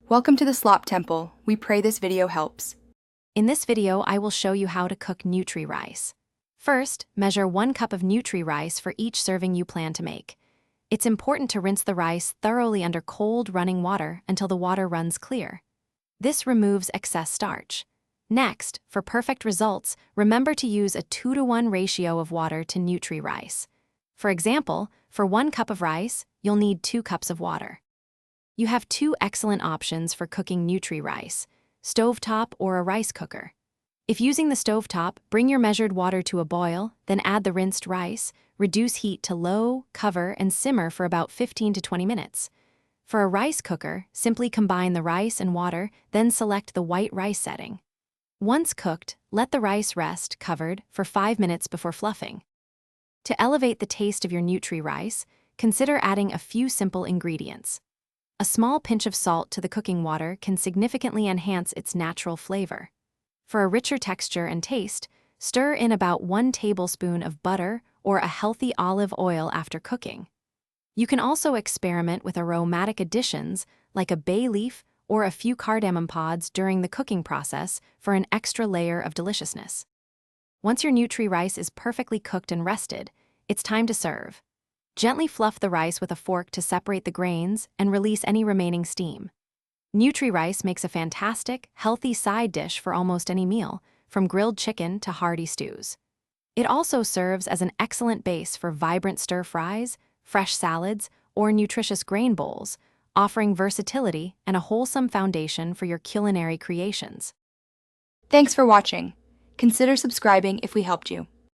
Welcome to the Slop Temple. We pray this video helps. In this video, I will show you how to cook Nutri rice. First, measure 1 cup of Nutri rice for each serving you plan to make. It's important to rinse the rice thoroughly under cold, running water until the water runs clear. This removes excess starch. Next, for perfect results, remember to use a 2-to-1 ratio of water to Nutri rice. For example, for 1 cup of rice, you'll need 2 cups of water. You have 2 excellent options for cooking Nutri rice: stovetop or a rice cooker. If using the stovetop, bring your measured water to a boil, then add the rinsed rice, reduce heat to low, cover, and simmer for about 15 to 20 minutes. For a rice cooker, simply combine the rice and water, then select the white rice setting. Once cooked, let the rice rest, covered, for 5 minutes before fluffing. To elevate the taste of your Nutri rice, consider adding a few simple ingredients. A small pinch of salt to the cooking water can significantly enhance its natural flavor. For a richer texture and taste, stir in about 1 tablespoon of butter or a healthy olive oil after cooking. You can also experiment with aromatic additions like a bay leaf or a few cardamom pods during the cooking process for an extra layer of deliciousness. Once your Nutri rice is perfectly cooked and rested, it's time to serve. Gently fluff the rice with a fork to separate the grains and release any remaining steam. Nutri rice makes a fantastic, healthy side dish for almost any meal, from grilled chicken to hearty stews. It also serves as an excellent base for vibrant stir fries, fresh salads, or nutritious grain bowls, offering versatility and a wholesome foundation for your culinary creations. Thanks for watching. Consider subscribing if we helped you.